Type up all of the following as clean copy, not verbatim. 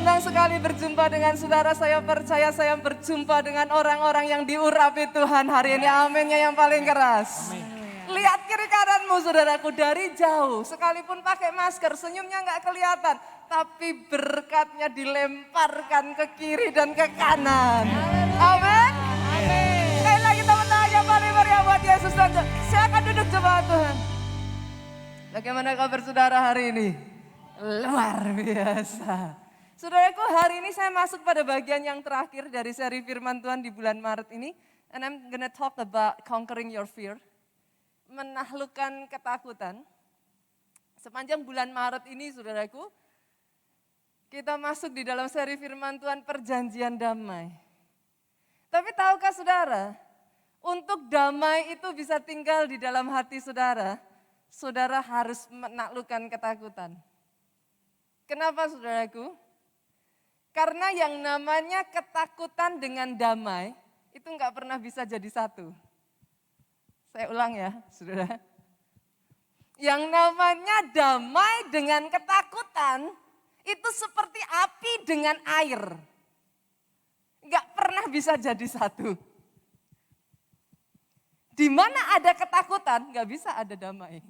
senang sekali berjumpa dengan saudara. Saya percaya saya berjumpa dengan orang-orang yang diurapi Tuhan hari ini. Aminnya yang paling keras. Lihat kiri kananmu saudaraku dari jauh. Sekalipun pakai masker, senyumnya nggak kelihatan. Tapi berkatnya dilemparkan ke kiri dan ke kanan. Amin. Sekali lagi teman-teman yang paling meriah buat Yesus. Silakan duduk jemaat Tuhan. Bagaimana kabar saudara hari ini? Luar biasa. Saudaraku, hari ini saya masuk pada bagian yang terakhir dari seri firman Tuhan di bulan Maret ini. And I'm gonna talk about conquering your fear. Menaklukkan ketakutan. Sepanjang bulan Maret ini saudaraku, kita masuk di dalam seri firman Tuhan perjanjian damai. Tapi tahukah saudara, untuk damai itu bisa tinggal di dalam hati saudara, saudara harus menaklukkan ketakutan. Kenapa saudaraku? Karena yang namanya ketakutan dengan damai itu enggak pernah bisa jadi satu. Saya ulang ya, saudara. Yang namanya damai dengan ketakutan itu seperti api dengan air. Enggak pernah bisa jadi satu. Di mana ada ketakutan, enggak bisa ada damai.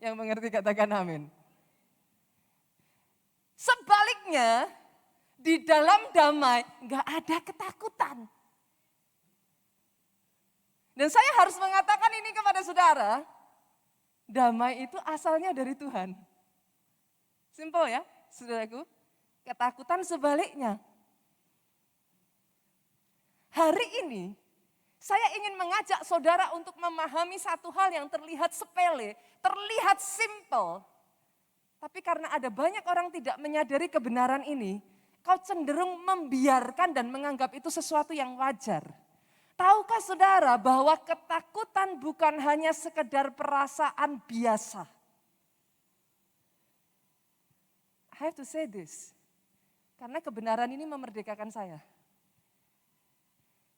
Yang mengerti katakan amin. Sebaliknya, di dalam damai enggak ada ketakutan. Dan saya harus mengatakan ini kepada saudara, damai itu asalnya dari Tuhan. Simple ya, saudaraku. Ketakutan sebaliknya. Hari ini, saya ingin mengajak saudara untuk memahami satu hal yang terlihat sepele, terlihat simple. Tapi karena ada banyak orang tidak menyadari kebenaran ini, kau cenderung membiarkan dan menganggap itu sesuatu yang wajar. Tahukah saudara bahwa ketakutan bukan hanya sekedar perasaan biasa? I have to say this, karena kebenaran ini memerdekakan saya.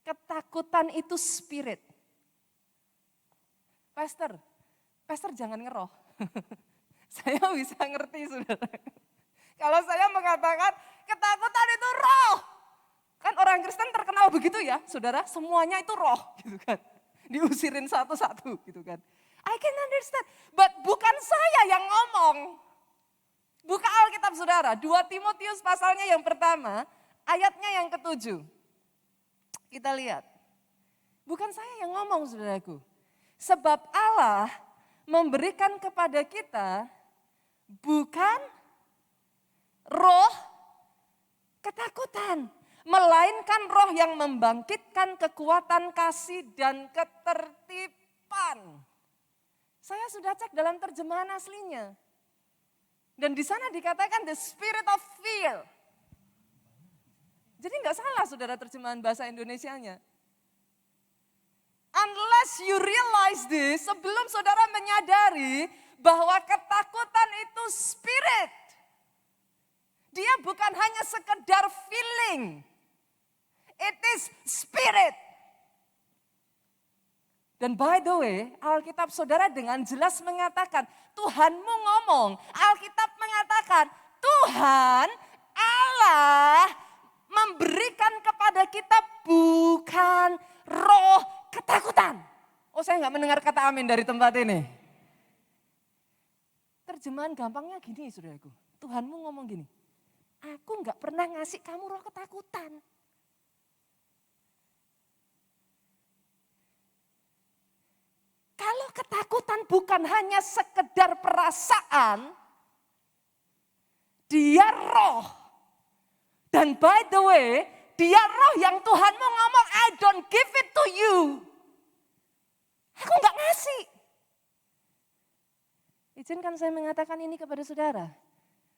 Ketakutan itu spirit. Pastor jangan ngeroh. Saya bisa ngerti saudara. Kalau saya mengatakan ketakutan itu roh. Kan orang Kristen terkenal begitu ya saudara. Semuanya itu roh gitu kan. Diusirin satu-satu gitu kan. I can understand. But bukan saya yang ngomong. Buka Alkitab saudara. 2 Timotius pasalnya yang pertama. Ayatnya yang ke-7. Kita lihat. Bukan saya yang ngomong saudaraku. Sebab Allah memberikan kepada kita bukan roh ketakutan, melainkan roh yang membangkitkan kekuatan kasih dan ketertiban. Saya sudah cek dalam terjemahan aslinya. Dan di sana dikatakan the spirit of fear. Jadi enggak salah saudara terjemahan bahasa Indonesianya. Unless you realize this, sebelum saudara menyadari bahwa ketakutan itu spirit. Dia bukan hanya sekedar feeling. It is spirit. Dan by the way, Alkitab saudara dengan jelas mengatakan, Tuhanmu ngomong. Alkitab mengatakan, Tuhan Allah memberikan kepada kita bukan roh ketakutan. Oh, saya nggak mendengar kata amin dari tempat ini. Terjemahan gampangnya gini, saudaraku. Tuhanmu ngomong gini, aku nggak pernah ngasih kamu roh ketakutan. Kalau ketakutan bukan hanya sekedar perasaan, dia roh. Dan by the way, dia roh yang Tuhanmu ngomong, I don't give it to you. Aku nggak ngasih. Izinkan saya mengatakan ini kepada saudara.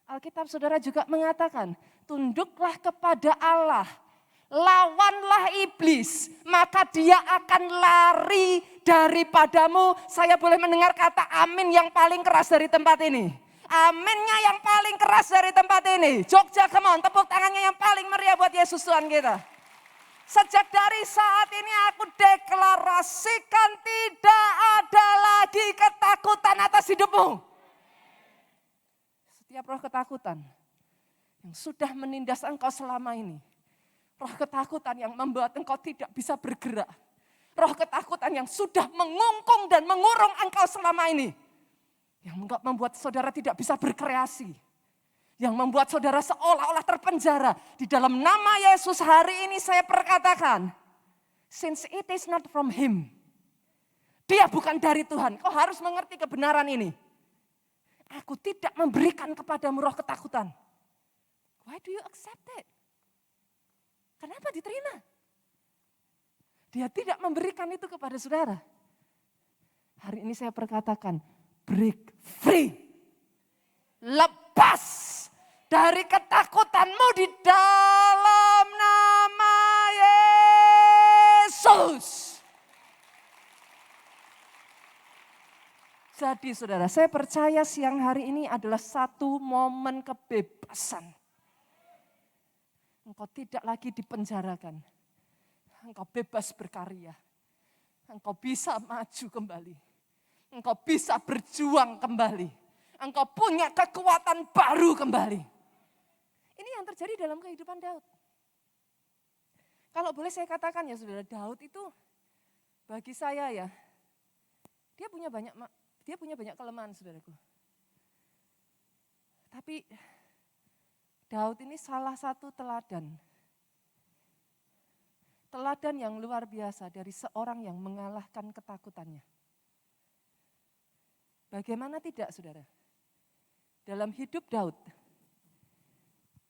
Alkitab saudara juga mengatakan, tunduklah kepada Allah, lawanlah iblis, maka dia akan lari daripadamu. Saya boleh mendengar kata amin yang paling keras dari tempat ini. Aminnya yang paling keras dari tempat ini. Jogja, come on, tepuk tangannya yang paling meriah buat Yesus Tuhan kita. Sejak dari saat ini aku deklarasikan tidak ada lagi ketakutan atas hidupmu. Setiap roh ketakutan yang sudah menindas engkau selama ini. Roh ketakutan yang membuat engkau tidak bisa bergerak. Roh ketakutan yang sudah mengungkung dan mengurung engkau selama ini. Yang membuat saudara tidak bisa berkreasi. Yang membuat saudara seolah-olah terpenjara. Di dalam nama Yesus hari ini saya perkatakan, since it is not from him. Dia bukan dari Tuhan. Kau harus mengerti kebenaran ini. Aku tidak memberikan kepadamu roh ketakutan. Why do you accept it? Kenapa diterima? Dia tidak memberikan itu kepada saudara. Hari ini saya perkatakan, break free. Lepas dari ketakutanmu di dalam nama Yesus. Jadi saudara, saya percaya siang hari ini adalah satu momen kebebasan. Engkau tidak lagi dipenjarakan. Engkau bebas berkarya. Engkau bisa maju kembali. Engkau bisa berjuang kembali. Engkau punya kekuatan baru kembali. Ini yang terjadi dalam kehidupan Daud. Kalau boleh saya katakan ya saudara, Daud itu bagi saya ya, dia punya banyak kelemahan saudaraku. Tapi Daud ini salah satu teladan. Teladan yang luar biasa dari seorang yang mengalahkan ketakutannya. Bagaimana tidak saudara? Dalam hidup Daud,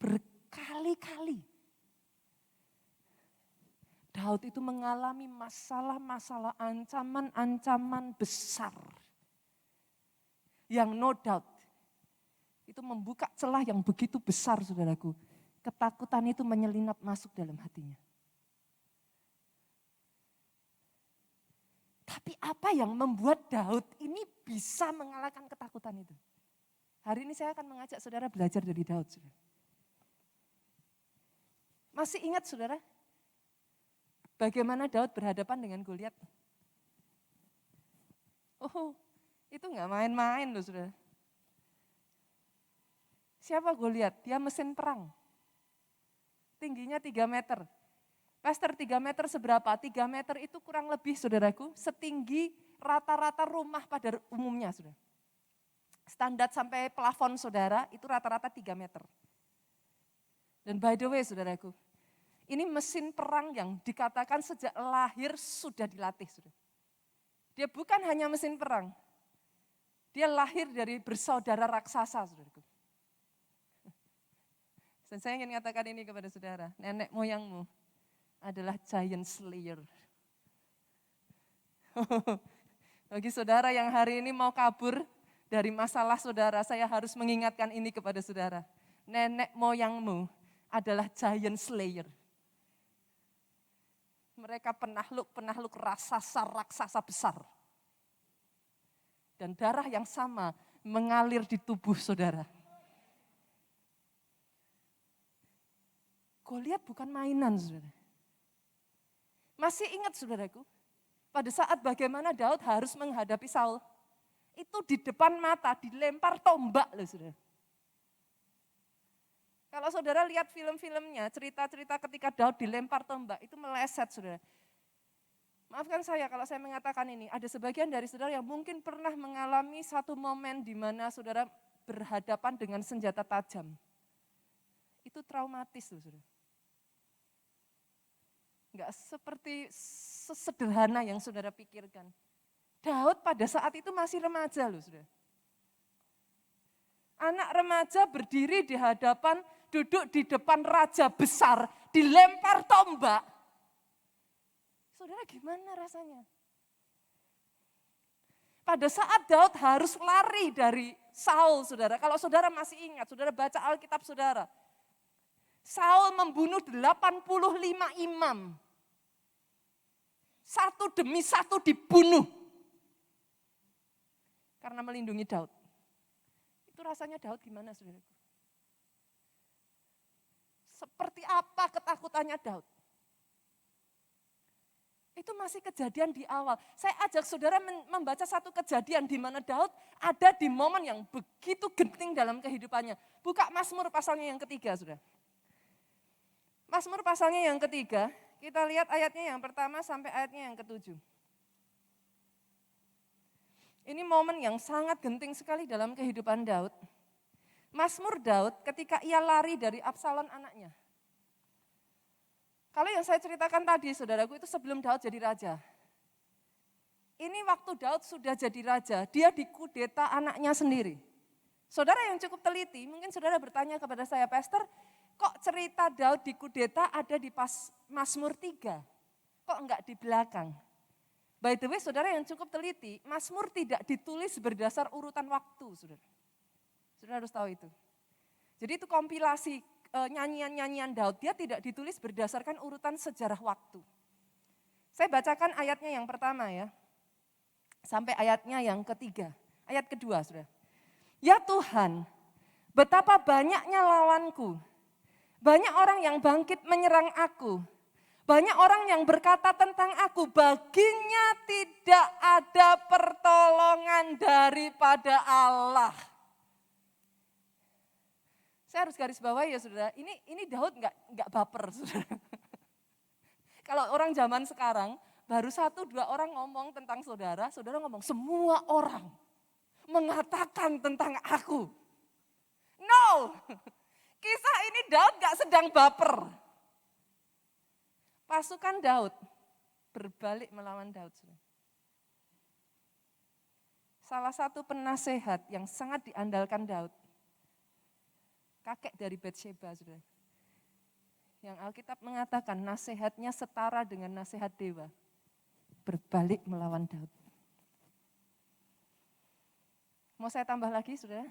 berkali-kali Daud itu mengalami masalah-masalah, ancaman-ancaman besar. Yang no doubt, itu membuka celah yang begitu besar saudaraku. Ketakutan itu menyelinap masuk dalam hatinya. Tapi apa yang membuat Daud ini bisa mengalahkan ketakutan itu? Hari ini saya akan mengajak saudara belajar dari Daud. Saudara. Masih ingat saudara? Bagaimana Daud berhadapan dengan Goliat? Oh, itu gak main-main loh saudara. Siapa Goliat? Dia mesin perang. Tingginya 3 meter. Pastor 3 meter seberapa? 3 meter itu kurang lebih saudaraku, setinggi rata-rata rumah pada umumnya saudara. Standar sampai plafon saudara itu rata-rata 3 meter. Dan by the way saudaraku, ini mesin perang yang dikatakan sejak lahir sudah dilatih saudara. Dia bukan hanya mesin perang, dia lahir dari bersaudara raksasa saudaraku. Dan saya ingin katakan ini kepada saudara, nenek moyangmu adalah giant slayer. Bagi saudara yang hari ini mau kabur dari masalah saudara, saya harus mengingatkan ini kepada saudara. Nenek moyangmu adalah giant slayer. Mereka penakluk raksasa besar. Dan darah yang sama mengalir di tubuh saudara. Goliat bukan mainan, saudara. Masih ingat, saudaraku, pada saat bagaimana Daud harus menghadapi Saul, itu di depan mata dilempar tombak, loh, saudara. Kalau saudara lihat film-filmnya, cerita-cerita ketika Daud dilempar tombak, itu meleset, saudara. Maafkan saya kalau saya mengatakan ini, ada sebagian dari saudara yang mungkin pernah mengalami satu momen di mana saudara berhadapan dengan senjata tajam. Itu traumatis, loh, saudara. Enggak seperti sesederhana yang saudara pikirkan. Daud pada saat itu masih remaja loh saudara. Anak remaja berdiri di hadapan, duduk di depan raja besar, dilempar tombak. Saudara gimana rasanya? Pada saat Daud harus lari dari Saul saudara. Kalau saudara masih ingat, saudara baca Alkitab saudara. Saul membunuh 85 imam. Satu demi satu dibunuh. Karena melindungi Daud. Itu rasanya Daud gimana saudaraku? Seperti apa ketakutannya Daud? Itu masih kejadian di awal. Saya ajak saudara membaca satu kejadian di mana Daud ada di momen yang begitu genting dalam kehidupannya. Buka Mazmur pasalnya yang ketiga, saudara. Mazmur pasalnya yang ketiga, kita lihat ayatnya yang pertama sampai ayatnya yang ketujuh. Ini momen yang sangat genting sekali dalam kehidupan Daud. Mazmur Daud ketika ia lari dari Absalom anaknya. Kalau yang saya ceritakan tadi, saudaraku, itu sebelum Daud jadi raja. Ini waktu Daud sudah jadi raja, dia dikudeta anaknya sendiri. Saudara yang cukup teliti, mungkin saudara bertanya kepada saya, Pastor, kok cerita Daud dikudeta ada di Mazmur 3? Kok enggak di belakang? By the way, saudara yang cukup teliti, Mazmur tidak ditulis berdasar urutan waktu, saudara. Saudara harus tahu itu. Jadi itu kompilasi nyanyian-nyanyian Daud, dia tidak ditulis berdasarkan urutan sejarah waktu. Saya bacakan ayatnya yang pertama ya, sampai ayatnya yang ketiga. Ayat kedua, saudara. Ya Tuhan, betapa banyaknya lawanku. Banyak orang yang bangkit menyerang aku. Banyak orang yang berkata tentang aku, baginya tidak ada pertolongan daripada Allah. Saya harus garis bawahi ya saudara, ini Daud enggak baper saudara. Kalau orang zaman sekarang, baru 1-2 orang ngomong tentang saudara, saudara ngomong semua orang mengatakan tentang aku. No, kisah ini Daud enggak sedang baper. Pasukan Daud berbalik melawan Daud. Salah satu penasehat yang sangat diandalkan Daud, kakek dari Batsheba, saudara. Yang Alkitab mengatakan nasihatnya setara dengan nasihat dewa. Berbalik melawan Daud. Mau saya tambah lagi, saudara?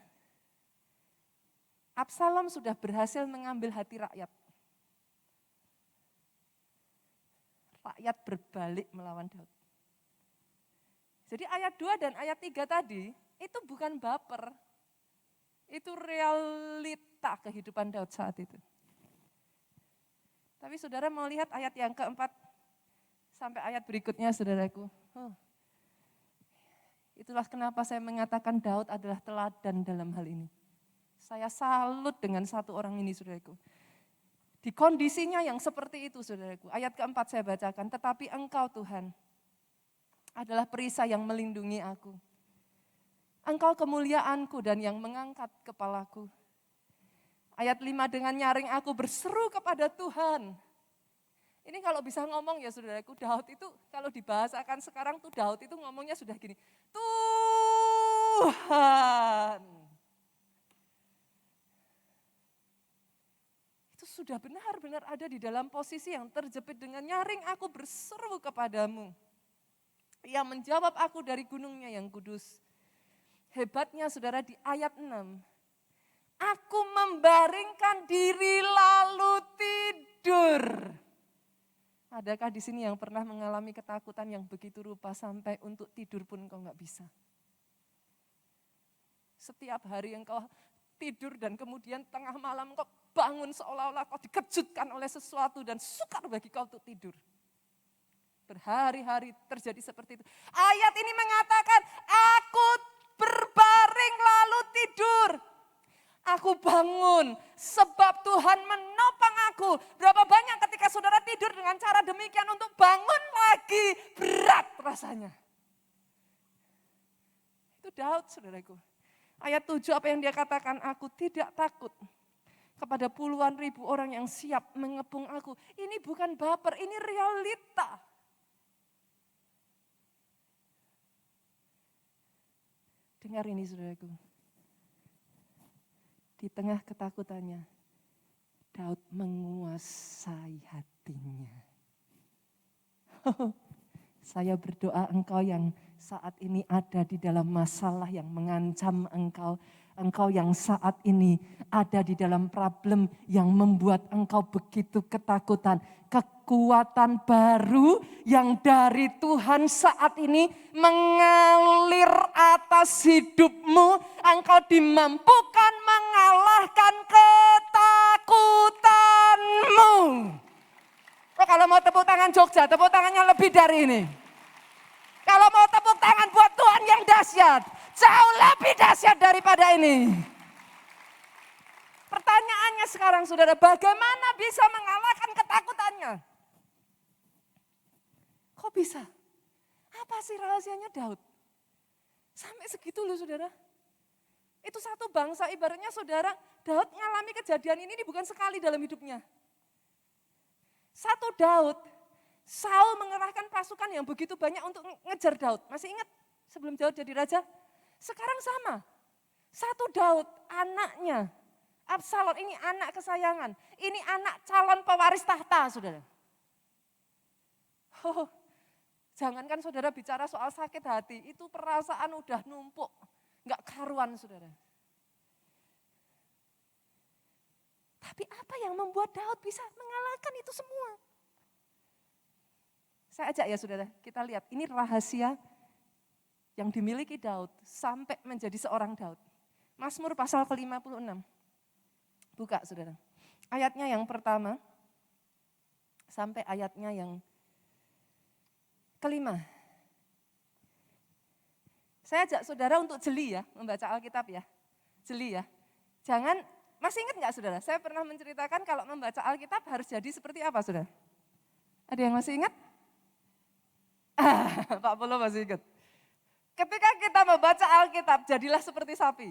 Absalom sudah berhasil mengambil hati rakyat. Rakyat berbalik melawan Daud. Jadi ayat 2 dan ayat 3 tadi, itu bukan baper. Itu realita kehidupan Daud saat itu. Tapi saudara mau lihat ayat yang keempat sampai ayat berikutnya saudaraku. Itulah kenapa saya mengatakan Daud adalah teladan dalam hal ini. Saya salut dengan satu orang ini saudaraku. Di kondisinya yang seperti itu saudaraku. Ayat keempat saya bacakan. Tetapi engkau Tuhan adalah perisai yang melindungi aku. Engkau kemuliaanku dan yang mengangkat kepalaku. Ayat 5, dengan nyaring aku berseru kepada Tuhan. Ini kalau bisa ngomong ya saudaraku, Daud itu kalau dibahasakan sekarang tuh Daud itu ngomongnya sudah gini. Tuhan. Itu sudah benar-benar ada di dalam posisi yang terjepit dengan nyaring aku berseru kepadamu. Ia menjawab aku dari gunungnya yang kudus. Hebatnya saudara di ayat 6. Aku membaringkan diri lalu tidur. Adakah di sini yang pernah mengalami ketakutan yang begitu rupa sampai untuk tidur pun kau nggak bisa? Setiap hari engkau tidur dan kemudian tengah malam kau bangun seolah-olah kau dikejutkan oleh sesuatu dan sukar bagi kau untuk tidur. Berhari-hari terjadi seperti itu. Ayat ini mengatakan, aku berbaring lalu tidur. Aku bangun sebab Tuhan menopang aku. Berapa banyak ketika saudara tidur dengan cara demikian untuk bangun lagi berat rasanya. Itu Daud saudaraku. Ayat 7 apa yang dia katakan, aku tidak takut kepada puluhan ribu orang yang siap mengepung aku. Ini bukan baper, ini realita. Dengar ini saudaraku. Di tengah ketakutannya, Daud menguasai hatinya. Saya berdoa engkau yang saat ini ada di dalam masalah yang mengancam engkau. Engkau yang saat ini ada di dalam problem yang membuat engkau begitu ketakutan. Kekuatan baru yang dari Tuhan saat ini mengalir atas hidupmu. Engkau dimampukan mengalahkan ketakutanmu. Oh, kalau mau tepuk tangan Jogja, tepuk tangannya lebih dari ini. Kalau mau tepuk tangan buat Tuhan yang dahsyat, jauh lebih dahsyat daripada ini. Pertanyaannya sekarang saudara, bagaimana bisa mengalahkan ketakutannya? Kok bisa? Apa sih rahasianya Daud? Sampai segitu loh saudara. Itu satu bangsa ibaratnya saudara, Daud mengalami kejadian ini bukan sekali dalam hidupnya. Satu Daud, Saul mengerahkan pasukan yang begitu banyak untuk ngejar Daud. Masih ingat sebelum Daud jadi raja? Sekarang sama. Satu Daud, anaknya, Absalom, ini anak kesayangan. Ini anak calon pewaris tahta, saudara. Oh, jangankan saudara bicara soal sakit hati, itu perasaan udah numpuk. Enggak karuan, saudara. Tapi apa yang membuat Daud bisa mengalahkan itu semua? Saya ajak ya saudara, kita lihat ini rahasia yang dimiliki Daud sampai menjadi seorang Daud. Mazmur pasal ke-56. Buka saudara. Ayatnya yang pertama sampai ayatnya yang kelima. Saya ajak saudara untuk jeli ya, membaca Alkitab ya. Jeli ya. Jangan, masih ingat enggak saudara? Saya pernah menceritakan kalau membaca Alkitab harus jadi seperti apa saudara? Ada yang masih ingat? Pak Polo masih ingat. Ketika kita membaca Alkitab, jadilah seperti sapi.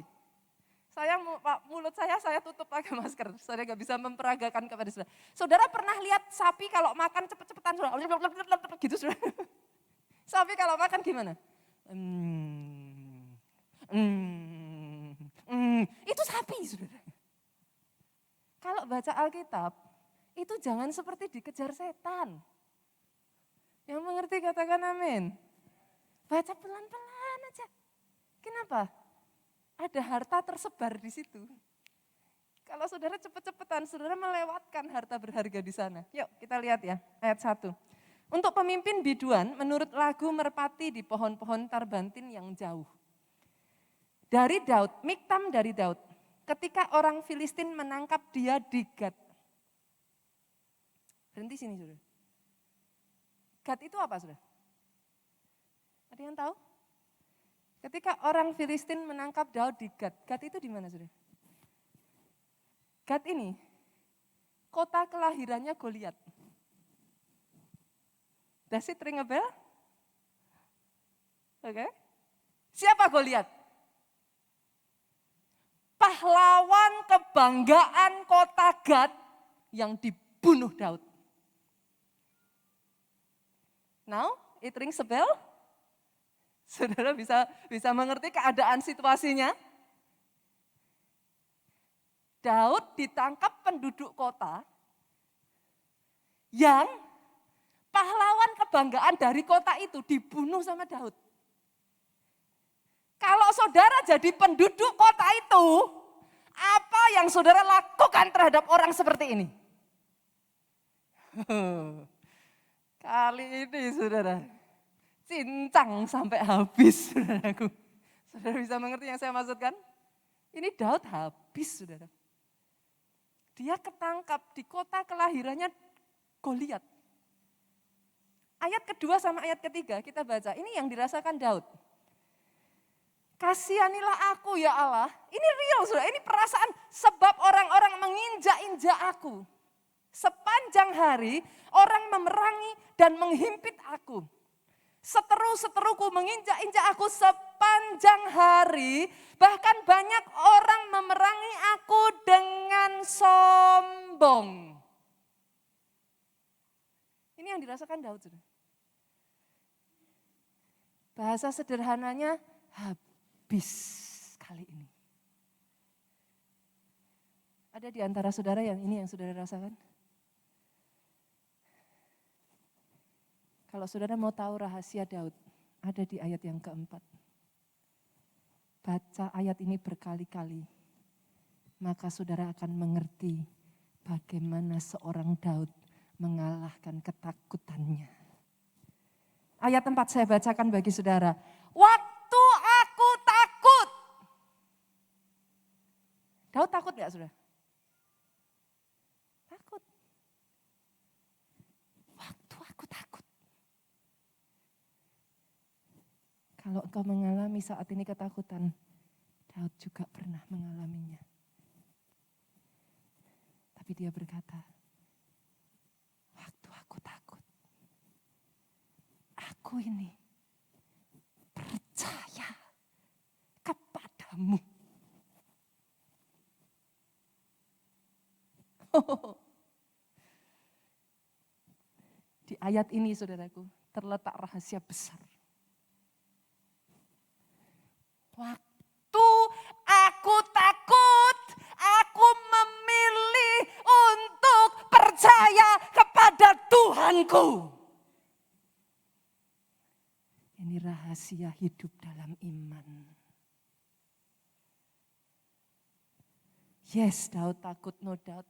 Mulut saya tutup pakai masker. Saya nggak bisa memperagakan kepada saudara. Saudara pernah lihat sapi kalau makan cepet-cepetan, gitu saudara? Sapi kalau makan gimana? Itu sapi saudara. Kalau baca Alkitab, itu jangan seperti dikejar setan. Yang mengerti katakan amin. Baca pelan-pelan aja. Kenapa? Ada harta tersebar di situ. Kalau saudara cepet-cepetan, saudara melewatkan harta berharga di sana. Yuk kita lihat ya, ayat 1. Untuk pemimpin biduan, menurut lagu merpati di pohon-pohon tarbantin yang jauh. Dari Daud, Miktam dari Daud. Ketika orang Filistin menangkap dia di Gat. Berhenti sini saudara. Gat itu apa saudara? Ada yang tahu? Ketika orang Filistin menangkap Daud di Gat. Gat itu di mana saudara? Gat ini kota kelahirannya Goliat. Does it ring a bell? Oke. Siapa Goliat? Pahlawan kebanggaan kota Gat yang dibunuh Daud. Now, it rings a bell? Saudara bisa mengerti keadaan situasinya? Daud ditangkap penduduk kota yang pahlawan kebanggaan dari kota itu dibunuh sama Daud. Kalau saudara jadi penduduk kota itu, apa yang saudara lakukan terhadap orang seperti ini? Kali ini saudara, cincang sampai habis saudaraku. Saudara bisa mengerti yang saya maksudkan? Ini Daud habis saudara. Dia ketangkap di kota kelahirannya Goliat. Ayat kedua sama ayat ketiga kita baca, ini yang dirasakan Daud. Kasihanilah aku ya Allah, ini real saudara, ini perasaan sebab orang-orang menginjak-injak aku. Sepanjang hari orang memerangi dan menghimpit aku. Seteru-seteruku menginjak-injak aku sepanjang hari. Bahkan banyak orang memerangi aku dengan sombong. Ini yang dirasakan Daud. Bahasa sederhananya habis kali ini. Ada di antara saudara yang ini yang saudara rasakan? Kalau saudara mau tahu rahasia Daud, ada di ayat yang keempat. Baca ayat ini berkali-kali, maka saudara akan mengerti bagaimana seorang Daud mengalahkan ketakutannya. Ayat 4 saya bacakan bagi saudara. Waktu aku takut. Daud takut gak saudara? Takut. Waktu aku takut. Kalau engkau mengalami saat ini ketakutan, Daud juga pernah mengalaminya. Tapi dia berkata, waktu aku takut, aku ini percaya kepadamu. Di ayat ini saudaraku, terletak rahasia besar. Waktu aku takut, aku memilih untuk percaya kepada Tuhanku. Ini rahasia hidup dalam iman. Yes, Daud takut, no doubt.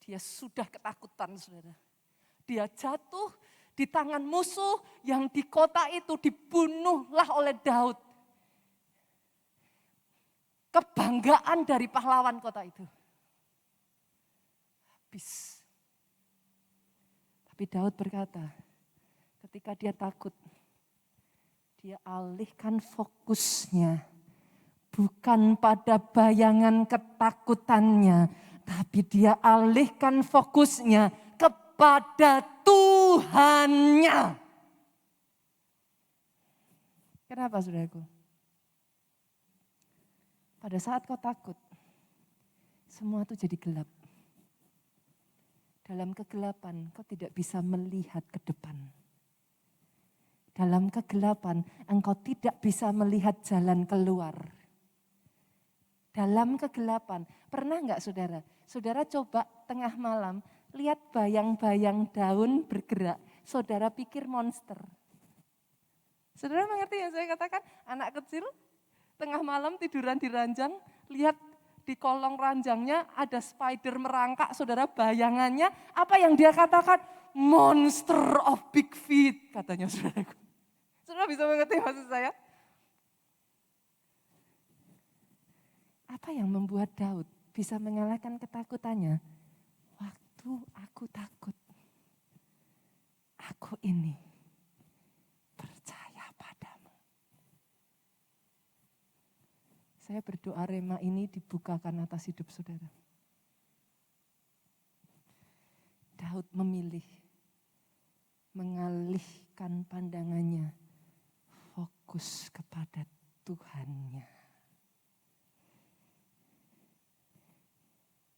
Dia sudah ketakutan, saudara. Dia jatuh di tangan musuh yang di kota itu dibunuhlah oleh Daud. Kebanggaan dari pahlawan kota itu habis. Tapi Daud berkata, ketika dia takut, dia alihkan fokusnya bukan pada bayangan ketakutannya, tapi dia alihkan fokusnya kepada Tuhannya. Kenapa saudaraku? Pada saat kau takut, semua itu jadi gelap. Dalam kegelapan kau tidak bisa melihat ke depan. Dalam kegelapan engkau tidak bisa melihat jalan keluar. Dalam kegelapan, pernah enggak saudara? Saudara coba tengah malam, lihat bayang-bayang daun bergerak, saudara pikir monster. Saudara mengerti yang saya katakan? Anak kecil tengah malam tiduran di ranjang, lihat di kolong ranjangnya ada spider merangkak, saudara bayangannya, apa yang dia katakan? Monster of big feet, katanya saudaraku. Saudara bisa mengerti maksud saya? Apa yang membuat Daud bisa mengalahkan ketakutannya? Waktu aku takut, aku ini percaya padamu. Saya berdoa rema ini dibukakan atas hidup saudara. Daud memilih mengalihkan pandangannya, fokus kepada Tuhannya.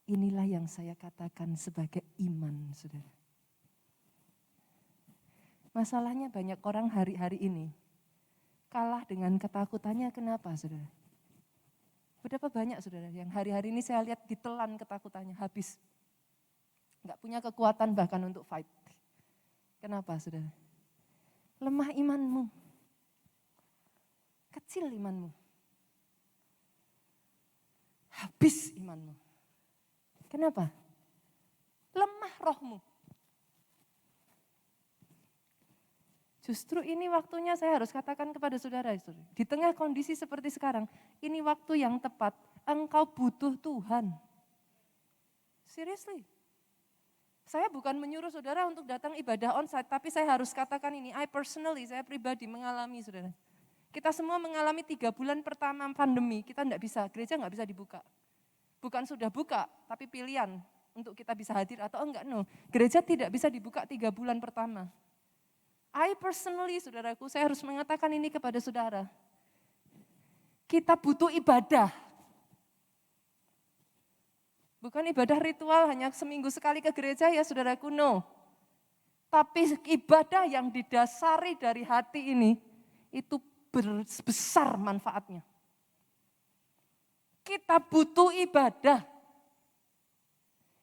Inilah yang saya katakan sebagai iman, saudara. Masalahnya banyak orang hari-hari ini kalah dengan ketakutannya. Kenapa, saudara? Berapa banyak, saudara, yang hari-hari ini saya lihat ditelan ketakutannya, habis. Enggak punya kekuatan bahkan untuk fight. Kenapa, saudara? Lemah imanmu. Kecil imanmu. Habis imanmu. Kenapa? Lemah rohmu. Justru ini waktunya saya harus katakan kepada saudara, di tengah kondisi seperti sekarang, ini waktu yang tepat, engkau butuh Tuhan. Seriously. Saya bukan menyuruh saudara untuk datang ibadah onsite, tapi saya harus katakan ini, saya pribadi mengalami, saudara. Kita semua mengalami 3 bulan pertama pandemi, kita enggak bisa, gereja enggak bisa dibuka. Bukan sudah buka, tapi pilihan untuk kita bisa hadir atau enggak. No, gereja tidak bisa dibuka 3 bulan pertama. Saudaraku, saya harus mengatakan ini kepada saudara. Kita butuh ibadah. Bukan ibadah ritual hanya seminggu sekali ke gereja ya saudaraku, no. Tapi ibadah yang didasari dari hati ini, itu besar manfaatnya. Kita butuh ibadah.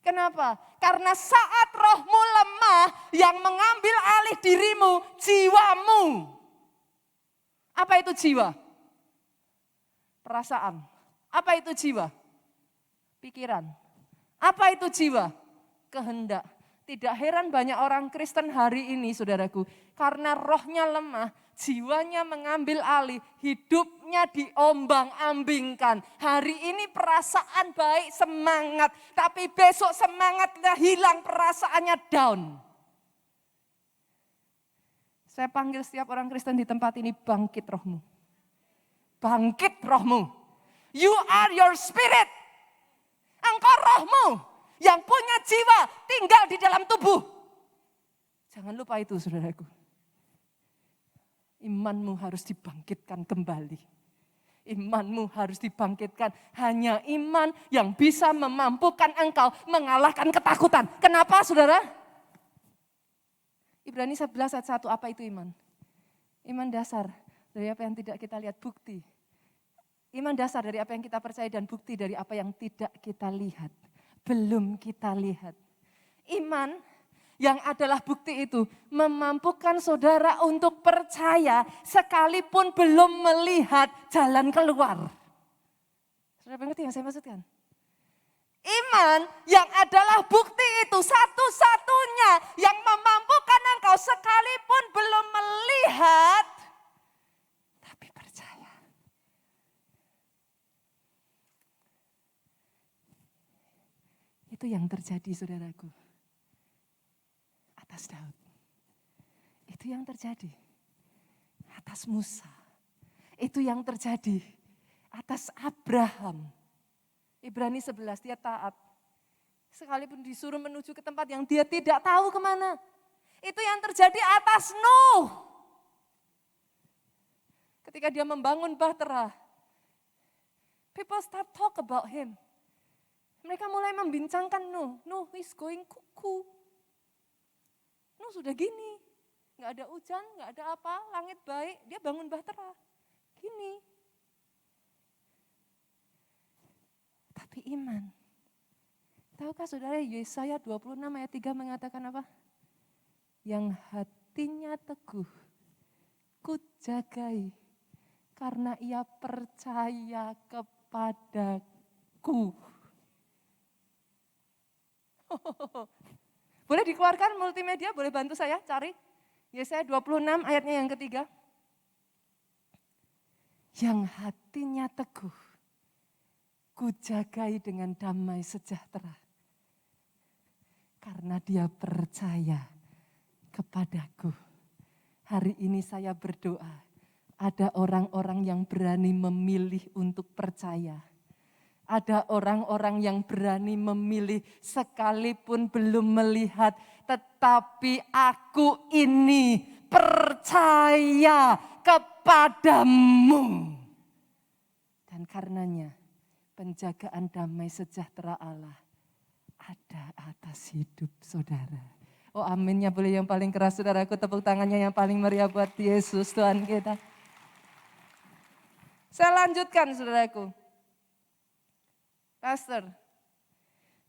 Kenapa? Karena saat rohmu lemah, yang mengambil alih dirimu, jiwamu. Apa itu jiwa? Perasaan. Apa itu jiwa? Pikiran. Apa itu jiwa? Kehendak. Tidak heran banyak orang Kristen hari ini, saudaraku, karena rohnya lemah, jiwanya mengambil alih, hidupnya diombang-ambingkan. Hari ini perasaan baik, semangat, tapi besok semangatnya hilang, perasaannya down. Saya panggil setiap orang Kristen di tempat ini, bangkit rohmu. Bangkit rohmu. You are your spirit. Engkau rohmu yang punya jiwa tinggal di dalam tubuh. Jangan lupa itu saudaraku. Imanmu harus dibangkitkan kembali. Imanmu harus dibangkitkan. Hanya iman yang bisa memampukan engkau mengalahkan ketakutan. Kenapa saudara? Ibrani 11 ayat 1, apa itu iman? Iman dasar dari apa yang tidak kita lihat, bukti. Iman dasar dari apa yang kita percaya dan bukti dari apa yang tidak kita lihat. Belum kita lihat. Iman yang adalah bukti itu memampukan saudara untuk percaya sekalipun belum melihat jalan keluar. Saudara mengerti yang saya maksudkan? Iman yang adalah bukti itu satu-satunya yang memampukan engkau sekalipun belum melihat, tapi percaya. Itu yang terjadi saudaraku. Atas Daud. Itu yang terjadi atas Musa. Itu yang terjadi atas Abraham. Ibrani 11, dia taat. Sekalipun disuruh menuju ke tempat yang dia tidak tahu kemana. Itu yang terjadi atas Nuh. Ketika dia membangun bahtera, people start talk about him. Mereka mulai membincangkan Nuh. Nuh is going kuku. Nuh sudah gini. Gak ada hujan, gak ada apa, langit baik. Dia bangun bahtera. Gini. Tapi iman. Tahukah saudara Yesaya 26 ayat 3 mengatakan apa? Yang hatinya teguh, ku jagai karena ia percaya kepadaku. Boleh dikeluarkan multimedia, boleh bantu saya cari. Yesaya 26 ayatnya yang ketiga. Yang hatinya teguh, ku jagai dengan damai sejahtera. Karena dia percaya kepadaku. Hari ini saya berdoa, ada orang-orang yang berani memilih untuk percaya. Ada orang-orang yang berani memilih sekalipun belum melihat, tetapi aku ini percaya kepadamu. Dan karenanya penjagaan damai sejahtera Allah ada atas hidup saudara. Oh aminnya boleh yang paling keras saudaraku, tepuk tangannya yang paling meriah buat Yesus Tuhan kita. Saya lanjutkan saudaraku. Pastor,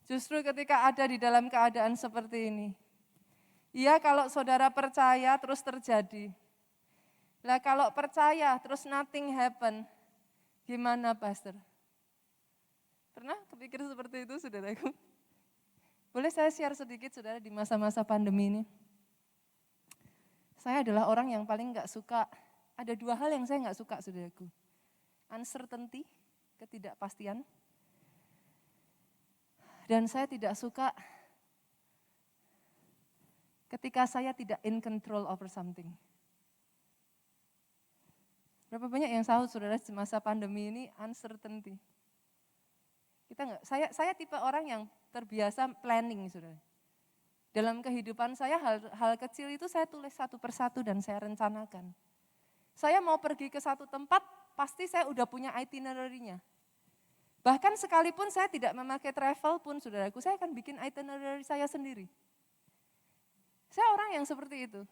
justru ketika ada di dalam keadaan seperti ini, ya kalau saudara percaya terus terjadi. Lah kalau percaya terus nothing happen, gimana Pastor? Pernah kepikir seperti itu saudaraku? Boleh saya share sedikit saudara di masa-masa pandemi ini? Saya adalah orang yang paling gak suka, ada dua hal yang saya gak suka saudaraku. Uncertainty, ketidakpastian. Dan saya tidak suka ketika saya tidak in control over something. Berapa banyak yang tahu saudara di masa pandemi ini uncertainty. Saya tipe orang yang terbiasa planning saudara. Dalam kehidupan saya hal kecil itu saya tulis satu persatu dan saya rencanakan. Saya mau pergi ke satu tempat, pasti saya udah punya itinerary-nya. Bahkan sekalipun saya tidak memakai travel pun saudaraku, saya akan bikin itinerary saya sendiri. Saya orang yang seperti itu.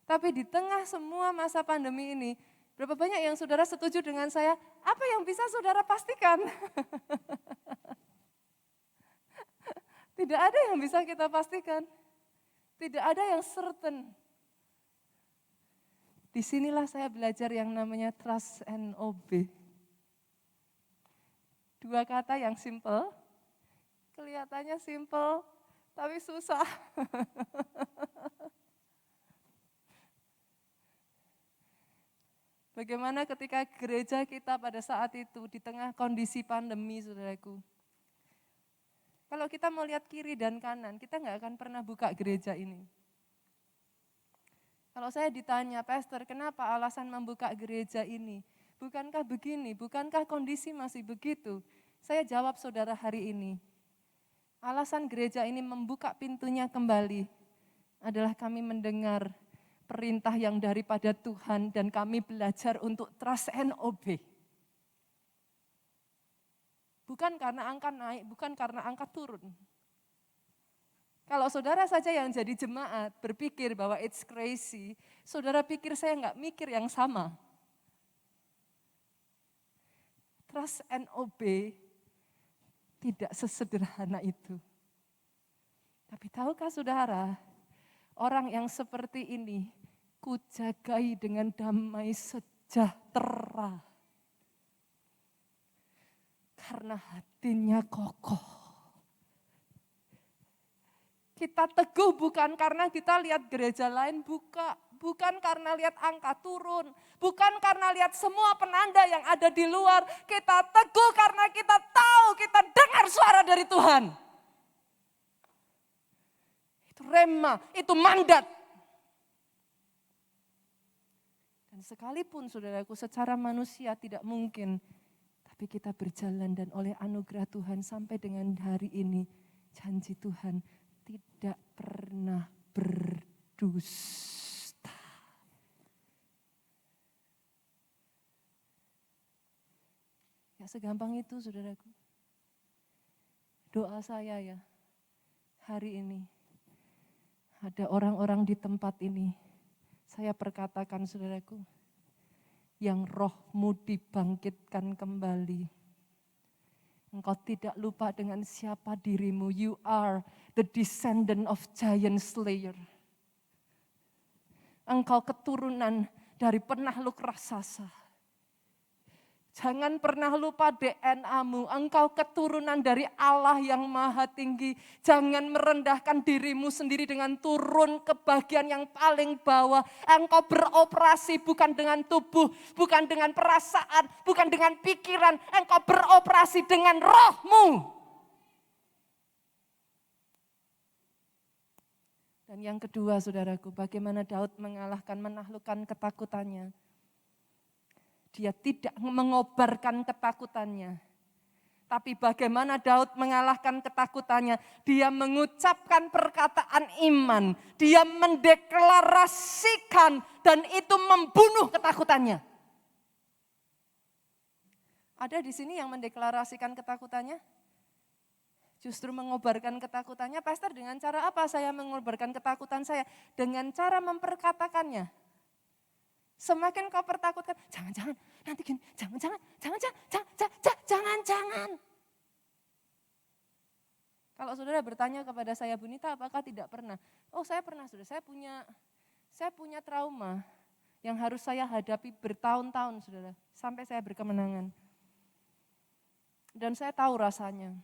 Tapi di tengah semua masa pandemi ini, berapa banyak yang saudara setuju dengan saya, apa yang bisa saudara pastikan? Tidak ada yang bisa kita pastikan. Tidak ada yang certain. Disinilah saya belajar yang namanya trust and obey. Dua kata yang simple, kelihatannya simple, tapi susah. Bagaimana ketika gereja kita pada saat itu di tengah kondisi pandemi, saudaraku. Kalau kita mau lihat kiri dan kanan, kita nggak akan pernah buka gereja ini. Kalau saya ditanya, Pastor, kenapa alasan membuka gereja ini? Bukankah begini? Bukankah kondisi masih begitu? Saya jawab saudara hari ini, alasan gereja ini membuka pintunya kembali adalah kami mendengar perintah yang daripada Tuhan dan kami belajar untuk trust and obey. Bukan karena angka naik, bukan karena angka turun. Kalau saudara saja yang jadi jemaat berpikir bahwa it's crazy, saudara pikir saya nggak mikir yang sama. Trust and obey tidak sesederhana itu. Tapi tahukah saudara, orang yang seperti ini kujagai dengan damai sejahtera. Karena hatinya kokoh. Kita teguh bukan karena kita lihat gereja lain buka, bukan karena lihat angka turun, bukan karena lihat semua penanda yang ada di luar. Kita teguh karena kita tahu, kita dengar suara dari Tuhan. Itu rema, itu mandat. Dan sekalipun saudaraku secara manusia tidak mungkin, tapi kita berjalan dan oleh anugerah Tuhan sampai dengan hari ini, janji Tuhan tidak pernah berdusta. Ya segampang itu saudaraku. Doa saya ya, hari ini ada orang-orang di tempat ini, saya perkatakan saudaraku, yang rohmu dibangkitkan kembali. Engkau tidak lupa dengan siapa dirimu. You are the descendant of giant slayer. Engkau keturunan dari penakluk raksasa. Jangan pernah lupa DNA-mu. Engkau keturunan dari Allah yang maha tinggi. Jangan merendahkan dirimu sendiri dengan turun ke bagian yang paling bawah. Engkau beroperasi bukan dengan tubuh, bukan dengan perasaan, bukan dengan pikiran. Engkau beroperasi dengan rohmu. Dan yang kedua saudaraku, bagaimana Daud menaklukkan ketakutannya. Dia tidak mengobarkan ketakutannya. Tapi bagaimana Daud mengalahkan ketakutannya? Dia mengucapkan perkataan iman. Dia mendeklarasikan dan itu membunuh ketakutannya. Ada di sini yang mendeklarasikan ketakutannya? Justru mengobarkan ketakutannya. Pastor, dengan cara apa saya mengobarkan ketakutan saya? Dengan cara memperkatakannya. Semakin kau pertakutkan, jangan-jangan, nanti gini, jangan-jangan. Kalau saudara bertanya kepada saya, Bunita, apakah tidak pernah? Oh, saya pernah, saudara. Saya punya trauma yang harus saya hadapi bertahun-tahun, saudara, sampai saya berkemenangan. Dan saya tahu rasanya.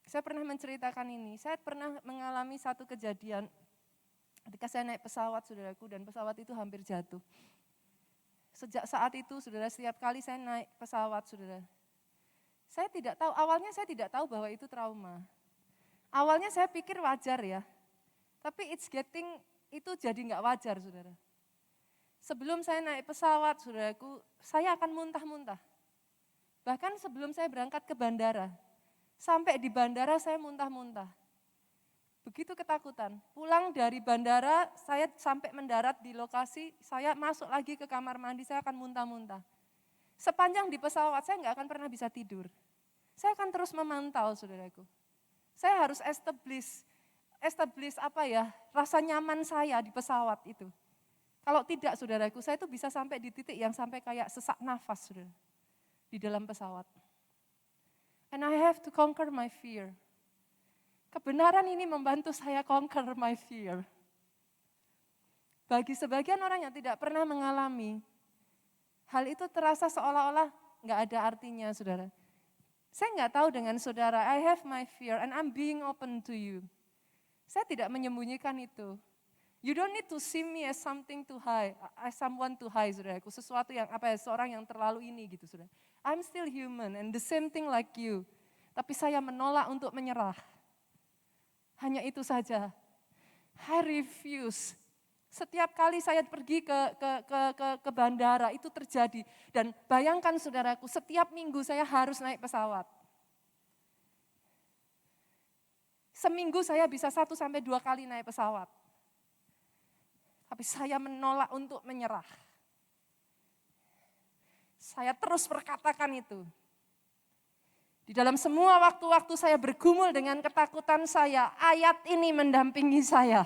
Saya pernah menceritakan ini. Saya pernah mengalami satu kejadian ketika saya naik pesawat, saudaraku, dan pesawat itu hampir jatuh. Sejak saat itu, saudara, setiap kali saya naik pesawat, saudara, saya tidak tahu, awalnya saya tidak tahu bahwa itu trauma. Awalnya saya pikir wajar ya, tapi itu jadi nggak wajar, saudara. Sebelum saya naik pesawat, saudaraku, saya akan muntah-muntah. Bahkan sebelum saya berangkat ke bandara, sampai di bandara saya muntah-muntah. Begitu ketakutan. Pulang dari bandara, saya sampai mendarat di lokasi, saya masuk lagi ke kamar mandi, saya akan muntah-muntah. Sepanjang di pesawat, saya nggak akan pernah bisa tidur. Saya akan terus memantau, saudaraku. Saya harus establish rasa nyaman saya di pesawat itu. Kalau tidak, saudaraku, saya itu bisa sampai di titik yang sampai kayak sesak nafas, saudara, di dalam pesawat. And I have to conquer my fear. Kebenaran ini membantu saya conquer my fear. Bagi sebagian orang yang tidak pernah mengalami, hal itu terasa seolah-olah nggak ada artinya, saudara. Saya nggak tahu dengan saudara, I have my fear and I'm being open to you. Saya tidak menyembunyikan itu. You don't need to see me as something to hide, as someone to hide, saudaraku. Sesuatu yang seorang yang terlalu ini gitu, saudara. I'm still human and the same thing like you. Tapi saya menolak untuk menyerah. Hanya itu saja. I refuse Setiap kali saya pergi ke bandara itu terjadi. Dan bayangkan saudaraku, setiap minggu saya harus naik pesawat. Seminggu saya bisa 1-2 kali naik pesawat. Tapi saya menolak untuk menyerah. Saya terus berkatakan itu. Di dalam semua waktu-waktu saya bergumul dengan ketakutan saya, ayat ini mendampingi saya.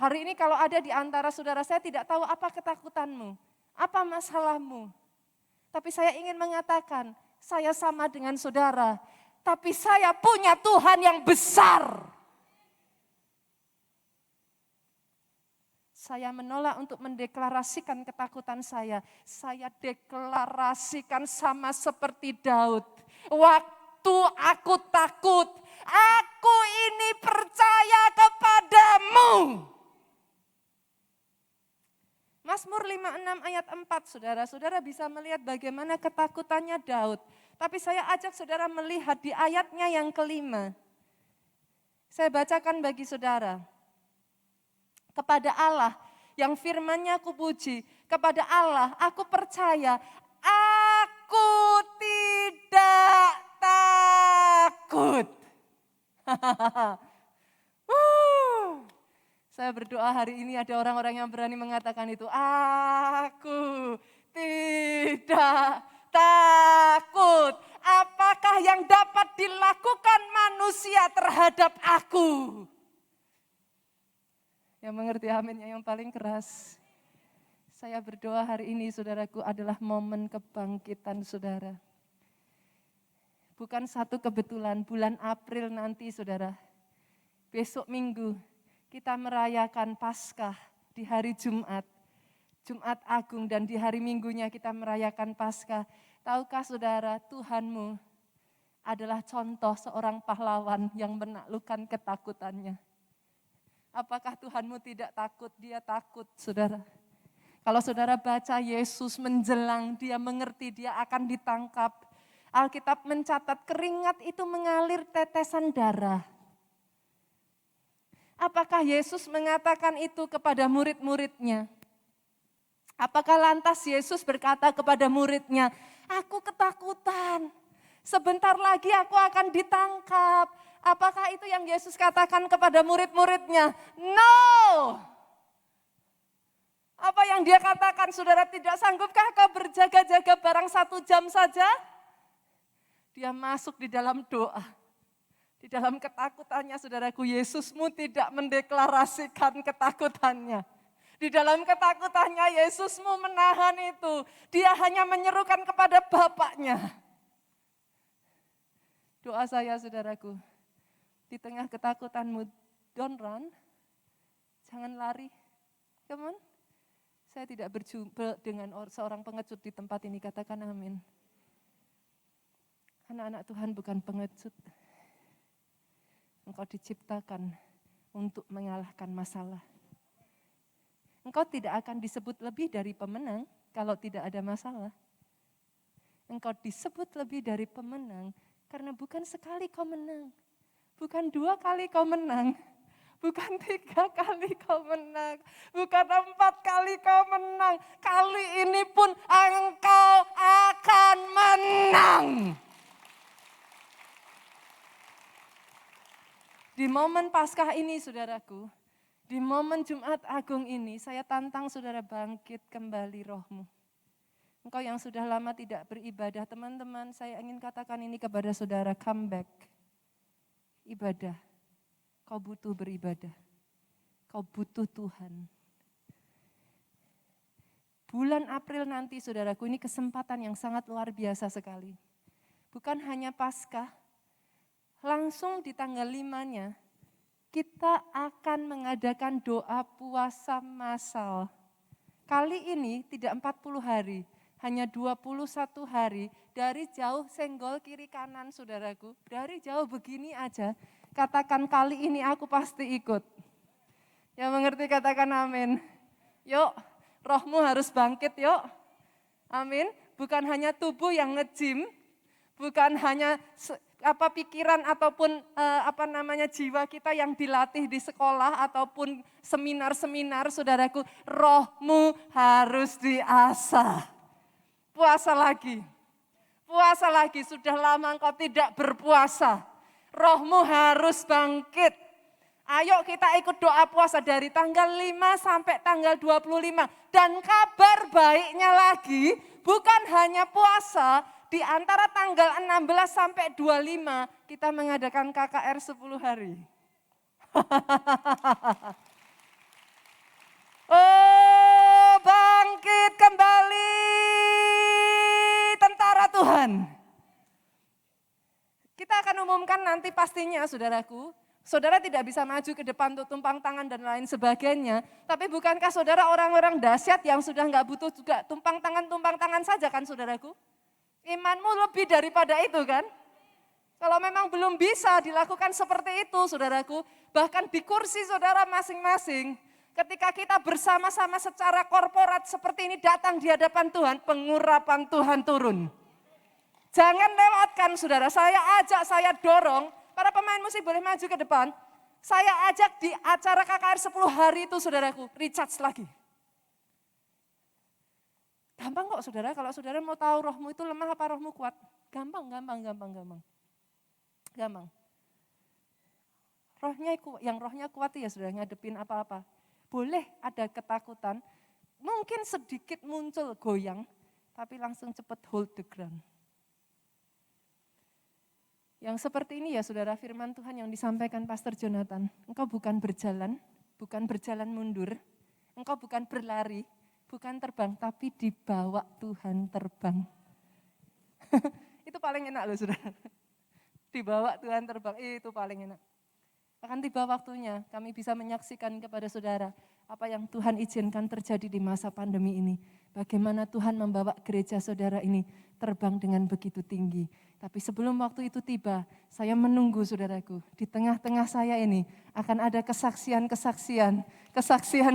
Hari ini kalau ada di antara saudara, saya tidak tahu apa ketakutanmu, apa masalahmu. Tapi saya ingin mengatakan, saya sama dengan saudara, tapi saya punya Tuhan yang besar. Saya menolak untuk mendeklarasikan ketakutan saya. Saya deklarasikan sama seperti Daud. Waktu aku takut, aku ini percaya kepadamu. Mazmur 56 ayat 4, saudara. Saudara bisa melihat bagaimana ketakutannya Daud. Tapi saya ajak saudara melihat di ayatnya yang kelima. Saya bacakan bagi saudara. Kepada Allah yang firman-Nya aku puji, kepada Allah aku percaya, aku tidak takut. Saya berdoa hari ini ada orang-orang yang berani mengatakan itu, aku tidak takut. Apakah yang dapat dilakukan manusia terhadap aku? Yang mengerti aminnya yang paling keras. Saya berdoa hari ini saudaraku adalah momen kebangkitan saudara. Bukan satu kebetulan, bulan April nanti saudara. Besok minggu kita merayakan Paskah di hari Jumat. Jumat Agung dan di hari Minggunya kita merayakan Paskah. Tahukah saudara, Tuhanmu adalah contoh seorang pahlawan yang menaklukkan ketakutannya. Apakah Tuhanmu tidak takut? Dia takut, saudara. Kalau saudara baca Yesus menjelang, dia mengerti dia akan ditangkap. Alkitab mencatat keringat itu mengalir tetesan darah. Apakah Yesus mengatakan itu kepada murid-muridnya? Apakah lantas Yesus berkata kepada muridnya, aku ketakutan, sebentar lagi aku akan ditangkap. Apakah itu yang Yesus katakan kepada murid-muridnya? No! Apa yang dia katakan, saudara, tidak sanggupkah kau berjaga-jaga barang 1 jam saja? Dia masuk di dalam doa. Di dalam ketakutannya, saudaraku, Yesusmu tidak mendeklarasikan ketakutannya. Di dalam ketakutannya, Yesusmu menahan itu. Dia hanya menyerukan kepada Bapaknya. Doa saya, saudaraku, di tengah ketakutanmu, don't run, jangan lari, come on. Saya tidak berjumpa dengan seorang pengecut di tempat ini, katakan amin. Anak-anak Tuhan bukan pengecut. Engkau diciptakan untuk mengalahkan masalah. Engkau tidak akan disebut lebih dari pemenang kalau tidak ada masalah. Engkau disebut lebih dari pemenang karena bukan sekali kau menang. Bukan 2 kali kau menang, bukan 3 kali kau menang, bukan 4 kali kau menang. Kali ini pun engkau akan menang. Di momen Paskah ini saudaraku, di momen Jumat Agung ini, saya tantang saudara bangkit kembali rohmu. Engkau yang sudah lama tidak beribadah, teman-teman, saya ingin katakan ini kepada saudara, come back. Ibadah, kau butuh beribadah, kau butuh Tuhan. Bulan April nanti saudaraku, ini kesempatan yang sangat luar biasa sekali. Bukan hanya Paskah, langsung di tanggal 5-nya kita akan mengadakan doa puasa massal. Kali ini tidak 40 hari, hanya 21 hari, dari jauh senggol kiri kanan saudaraku, dari jauh begini aja, katakan kali ini aku pasti ikut. Yang mengerti katakan amin. Yuk, rohmu harus bangkit yuk. Amin. Bukan hanya tubuh yang nge-gym, bukan hanya pikiran ataupun jiwa kita yang dilatih di sekolah ataupun seminar-seminar, saudaraku, rohmu harus diasah. Puasa lagi, sudah lama engkau tidak berpuasa. Rohmu harus bangkit. Ayo kita ikut doa puasa dari tanggal 5 sampai tanggal 25. Dan kabar baiknya lagi, bukan hanya puasa, di antara tanggal 16 sampai 25 kita mengadakan KKR 10 hari. Oh, bangkit kembali tentara Tuhan. Kita akan umumkan nanti pastinya, saudaraku. Saudara tidak bisa maju ke depan untuk tumpang tangan dan lain sebagainya. Tapi bukankah saudara orang-orang dahsyat yang sudah nggak butuh juga tumpang tangan saja kan, saudaraku? Imanmu lebih daripada itu kan? Kalau memang belum bisa dilakukan seperti itu, saudaraku, bahkan di kursi saudara masing-masing, ketika kita bersama-sama secara korporat seperti ini datang di hadapan Tuhan, pengurapan Tuhan turun. Jangan lewatkan, saudara. Saya ajak, saya dorong, para pemain musik boleh maju ke depan. Saya ajak di acara KKR 10 hari itu, saudaraku, recharge lagi. Gampang kok, saudara. Kalau saudara mau tahu rohmu itu lemah apa rohmu kuat, gampang. Rohnya kuat ya, saudara, ngadepin apa-apa. Boleh ada ketakutan, mungkin sedikit muncul goyang, tapi langsung cepat hold the ground. Yang seperti ini ya, saudara, firman Tuhan yang disampaikan Pastor Jonathan. Engkau bukan berjalan mundur, engkau bukan berlari, bukan terbang, tapi dibawa Tuhan terbang. Itu paling enak loh, saudara. Dibawa Tuhan terbang, itu paling enak. Akan tiba waktunya kami bisa menyaksikan kepada saudara apa yang Tuhan izinkan terjadi di masa pandemi ini. Bagaimana Tuhan membawa gereja saudara ini terbang dengan begitu tinggi. Tapi sebelum waktu itu tiba, saya menunggu saudaraku. Di tengah-tengah saya ini akan ada kesaksian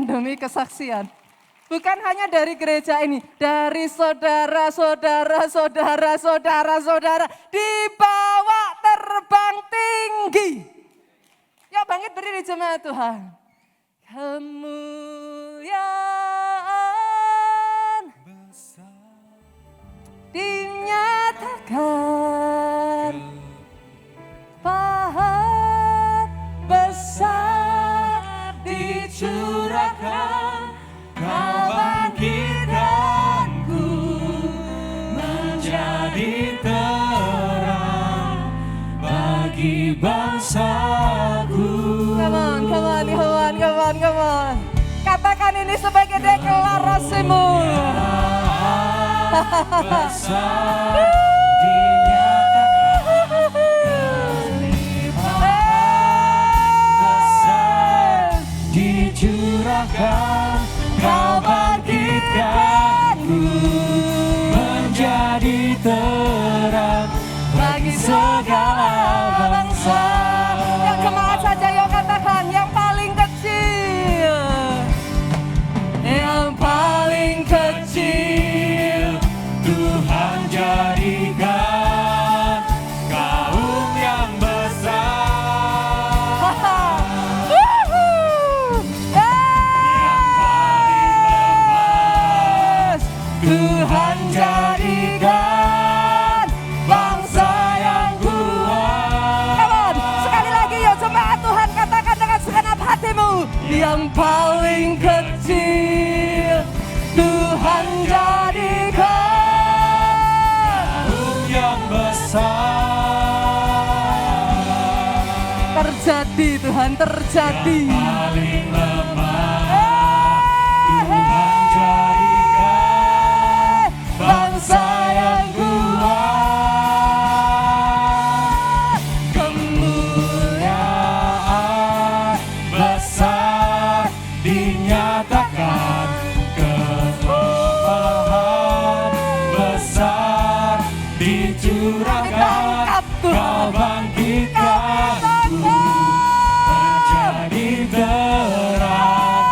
demi kesaksian. Bukan hanya dari gereja ini, dari saudara-saudara dibawa terbang tinggi. Yuk bangkit berdiri jemaat Tuhan. Kemuliaan dinyatakan, pahat besar dicurahkan, kau bangkitkanku menjadi terang bagi bangsaku. Come on. Katakan ini sebagai deklarasimu. Besar dicurahkan, kau bangkitkanku menjadi terang bagi segala bangsa. Yang jemaat saja yuk katakan, yang paling kecil, yang paling kecil Tuhan jadikan kaum yang besar. Yang paling lemas Tuhan jadikan bangsa yang kuat. Sekali lagi ya jemaat Tuhan, katakan dengan segenap hatimu. Yang paling kecil Tuhan jadikan kaum yang besar. Terjadi Tuhan, terjadi. Yang paling lemah Tuhan jadikan bangsa yang kuat. Kemuliaan besar dinyatakan, kemewahan besar dicurahkan, kau bangkitkanku menjadi terang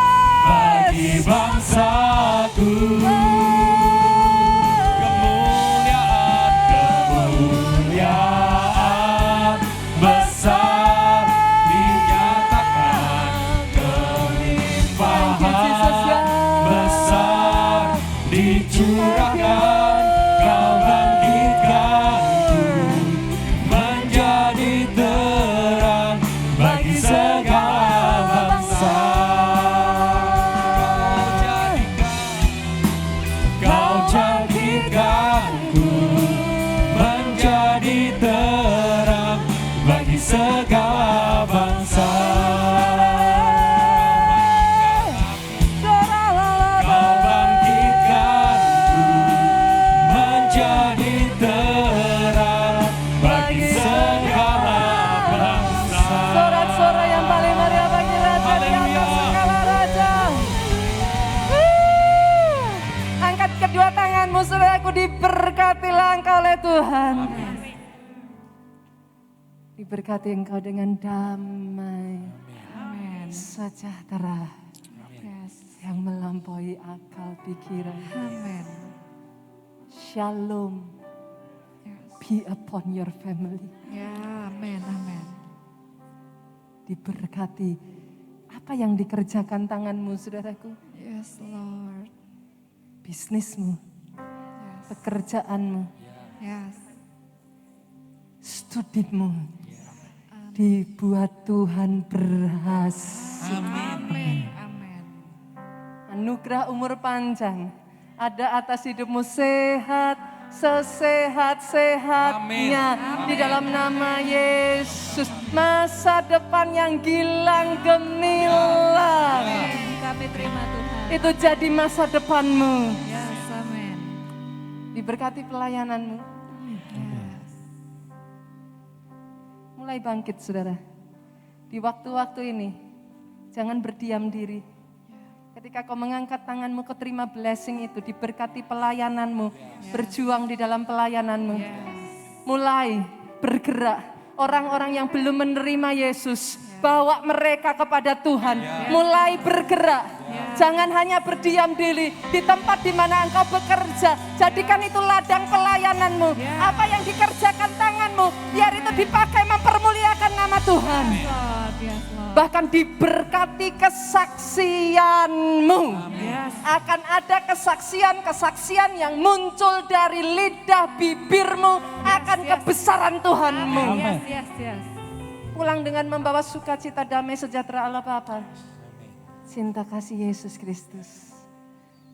bagi segala bangsa. Kau bangkitkanku menjadi terang bagi segala bangsa. Sorak-sorai yang paling meriah bagi Raja di atas segala raja. Angkat kedua tanganmu, saudaraku, diberkatilah engkau oleh Tuhan. Diberkati engkau dengan damai, sejahtera yang melampaui akal pikiran. Shalom be upon your family. Diberkati apa yang dikerjakan tanganmu, saudaraku. Yes, Lord. Bisnismu, pekerjaanmu, Yes. studimu, dibuat Tuhan berhasil. Amin. Amin. Anugerah umur panjang ada atas hidupmu, sehat, sesehat-sehatnya di dalam nama Yesus. Masa depan yang gilang gemilang, Kami terima Tuhan. itu jadi masa depanmu. Yes, amin. Diberkati pelayananmu. Yes. Mulai bangkit, saudara. Di waktu-waktu ini, jangan berdiam diri. Ketika kau mengangkat tanganmu, kau terima blessing itu, diberkati pelayananmu, berjuang di dalam pelayananmu. Mulai bergerak. Orang-orang yang belum menerima Yesus, bawa mereka kepada Tuhan. Mulai bergerak. Jangan hanya berdiam diri di tempat di mana engkau bekerja. Jadikan itu ladang pelayananmu. Apa yang dikerjakan tanganmu, biar itu dipakai mempermuliakan nama Tuhan. Lord, yes, Lord. Bahkan diberkati kesaksianmu. Yes. Akan ada kesaksian-kesaksian yang muncul dari lidah bibirmu akan kebesaran Tuhanmu. Yes, yes, yes. Pulang dengan membawa sukacita, damai, sejahtera Allah Bapa, cinta kasih Yesus Kristus,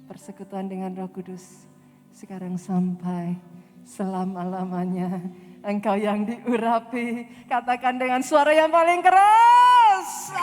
persekutuan dengan Roh Kudus, sekarang sampai selama-lamanya. Engkau yang diurapi, katakan dengan suara yang paling keras.